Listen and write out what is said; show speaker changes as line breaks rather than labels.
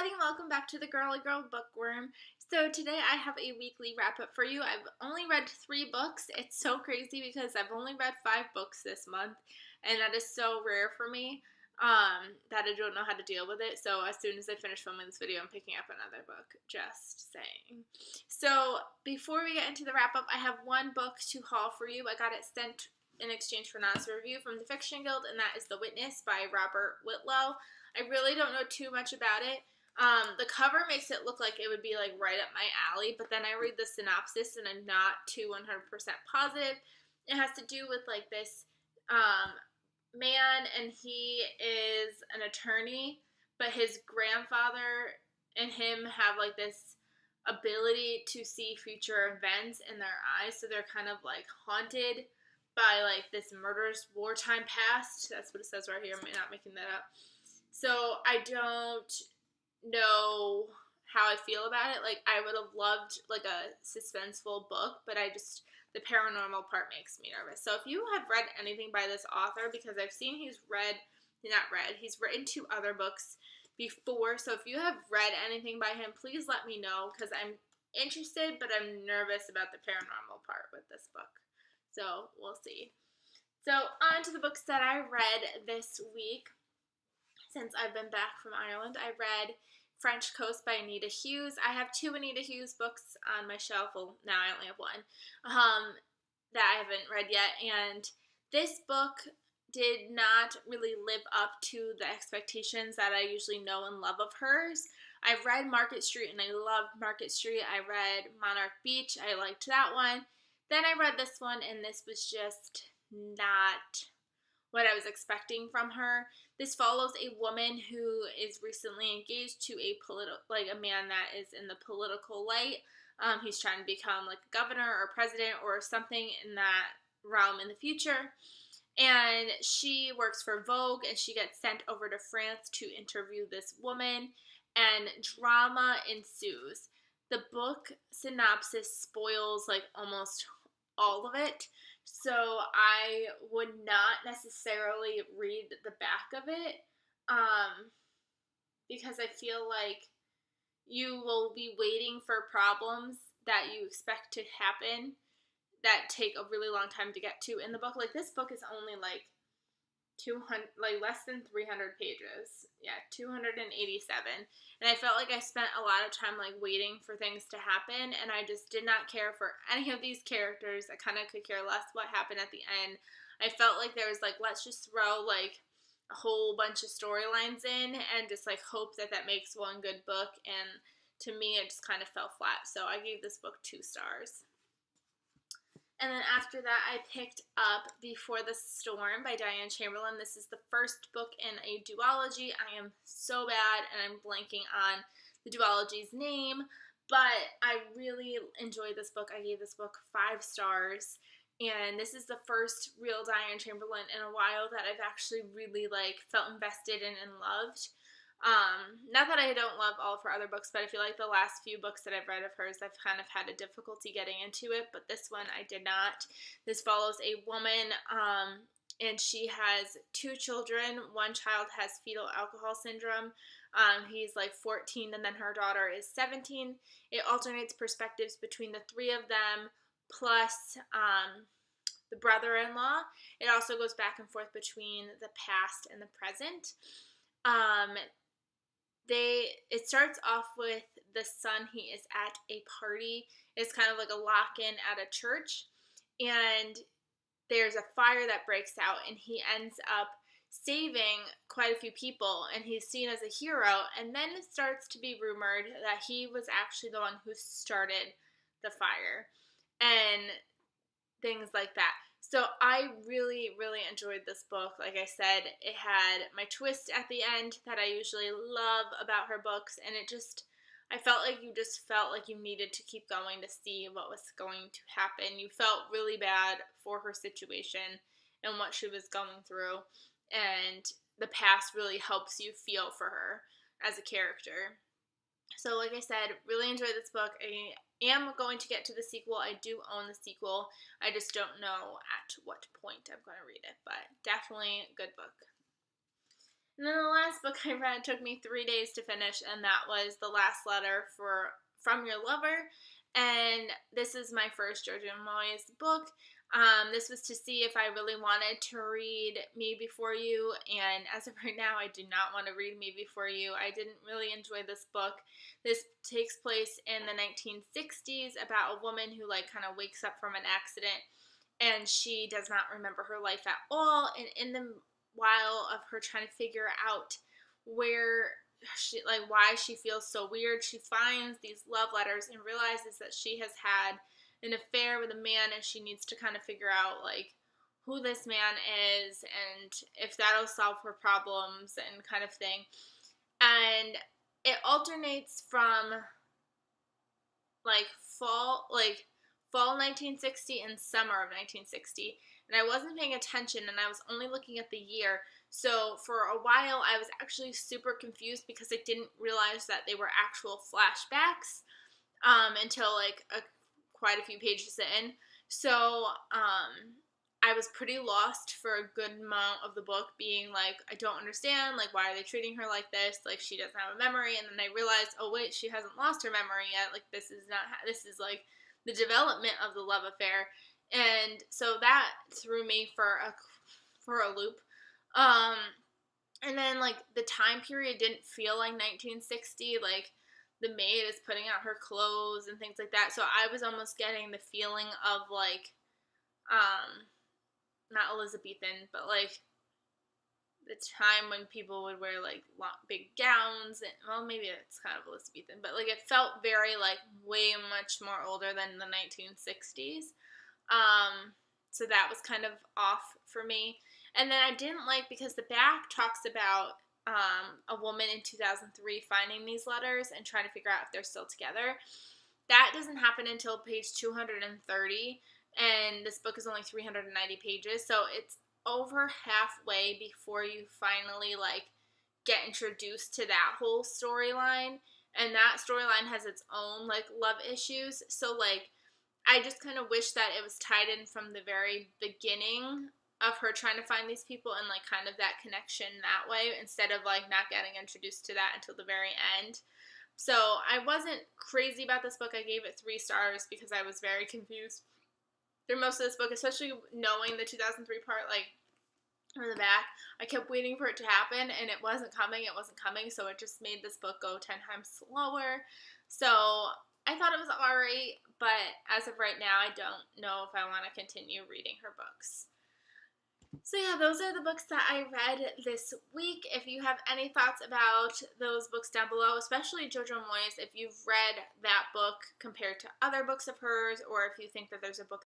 everybody, and welcome back to the Girly Girl Bookworm. So today I have a weekly wrap-up for you. I've only read 3 books. It's so crazy because I've only read 5 books this month, and that is so rare for me that I don't know how to deal with it. So as soon as I finish filming this video, I'm picking up another book, just saying. So before we get into the wrap-up, I have one book to haul for you. I got it sent in exchange for an honest review from the Fiction Guild, and that is The Witness by Robert Whitlow. I really don't know too much about it. The cover makes it look like it would be like right up my alley, but then I read the synopsis and I'm not too 100% positive. It has to do with like this man, and he is an attorney, but his grandfather and him have like this ability to see future events in their eyes, so they're kind of like haunted by like this murderous wartime past. That's what it says right here. I'm not making that up. So I don't know how I feel about it. Like, I would have loved like a suspenseful book, but the paranormal part makes me nervous. So if you have read anything by this author, because I've seen he's written 2 other books before. So if you have read anything by him, please let me know, because I'm interested, but I'm nervous about the paranormal part with this book. So we'll see. So on to the books that I read this week. Since I've been back from Ireland, I read French Coast by Anita Hughes. I have 2 Anita Hughes books on my shelf. Well, now I only have 1 that I haven't read yet. And this book did not really live up to the expectations that I usually know and love of hers. I've read Market Street, and I loved Market Street. I read Monarch Beach. I liked that one. Then I read this one, and this was just not what I was expecting from her. This follows a woman who is recently engaged to a man that is in the political light. He's trying to become like a governor or president or something in that realm in the future. And she works for Vogue, and she gets sent over to France to interview this woman, and drama ensues. The book synopsis spoils like almost all of it. So I would not necessarily read the back of it because I feel like you will be waiting for problems that you expect to happen that take a really long time to get to in the book. Like, this book is only like 200, like less than 300 pages. Yeah, 287. And I felt like I spent a lot of time like waiting for things to happen, and I just did not care for any of these characters. I kind of could care less what happened at the end. I felt like there was like, let's just throw like a whole bunch of storylines in and just like hope that that makes one good book, and to me it just kind of fell flat. So I gave this book 2 stars. And then after that, I picked up Before the Storm by Diane Chamberlain. This is the first book in a duology. I am so bad, and I'm blanking on the duology's name, but I really enjoyed this book. I gave this book 5 stars, and this is the first real Diane Chamberlain in a while that I've actually really like felt invested in and loved. Not that I don't love all of her other books, but I feel like the last few books that I've read of hers, I've kind of had a difficulty getting into it, but this one I did not. This follows a woman, and she has 2 children. One child has fetal alcohol syndrome. He's like 14, and then her daughter is 17. It alternates perspectives between the 3 of them, plus the brother-in-law. It also goes back and forth between the past and the present. It starts off with the son. He is at a party. It's kind of like a lock-in at a church, and there's a fire that breaks out, and he ends up saving quite a few people, and he's seen as a hero. And then it starts to be rumored that he was actually the one who started the fire and things like that. So I really, really enjoyed this book. Like I said, it had my twist at the end that I usually love about her books, and I felt like you just felt like you needed to keep going to see what was going to happen. You felt really bad for her situation and what she was going through, and the past really helps you feel for her as a character. So like I said, really enjoyed this book. I am going to get to the sequel. I do own the sequel. I just don't know at what point I'm going to read it, but definitely a good book. And then the last book I read took me 3 days to finish, and that was The Last Letter from Your Lover. And this is my first Jojo Moyes book. This was to see if I really wanted to read Me Before You, and as of right now, I do not want to read Me Before You. I didn't really enjoy this book. This takes place in the 1960s about a woman who kind of wakes up from an accident, and she does not remember her life at all. And in the while of her trying to figure out where she why she feels so weird, she finds these love letters and realizes that she has had an affair with a man, and she needs to kind of figure out who this man is and if that'll solve her problems and kind of thing. And it alternates from like fall 1960 and summer of 1960, and I wasn't paying attention, and I was only looking at the year. So for a while I was actually super confused because I didn't realize that they were actual flashbacks until quite a few pages in. So I was pretty lost for a good amount of the book, being I don't understand, why are they treating her like this? She doesn't have a memory. And then I realized, oh wait, she hasn't lost her memory yet. This is the development of the love affair. And so that threw me for a loop. And then the time period didn't feel like 1960. The maid is putting out her clothes and things like that. So I was almost getting the feeling of not Elizabethan, but the time when people would wear big gowns, and well, maybe it's kind of Elizabethan, but it felt very way much more older than the 1960s. So that was kind of off for me. And then I didn't because the back talks about a woman in 2003 finding these letters and trying to figure out if they're still together. That doesn't happen until page 230, and this book is only 390 pages, so it's over halfway before you finally get introduced to that whole storyline. And that storyline has its own love issues. So I just kind of wish that it was tied in from the very beginning of her trying to find these people, and kind of that connection that way, instead of not getting introduced to that until the very end. So I wasn't crazy about this book. I gave it 3 stars because I was very confused through most of this book, especially knowing the 2003 part on the back. I kept waiting for it to happen, and it wasn't coming, so it just made this book go 10 times slower. So I thought it was alright, but as of right now, I don't know if I want to continue reading her books. So yeah, those are the books that I read this week. If you have any thoughts about those books down below, especially Jojo Moyes, if you've read that book compared to other books of hers, or if you think that there's a book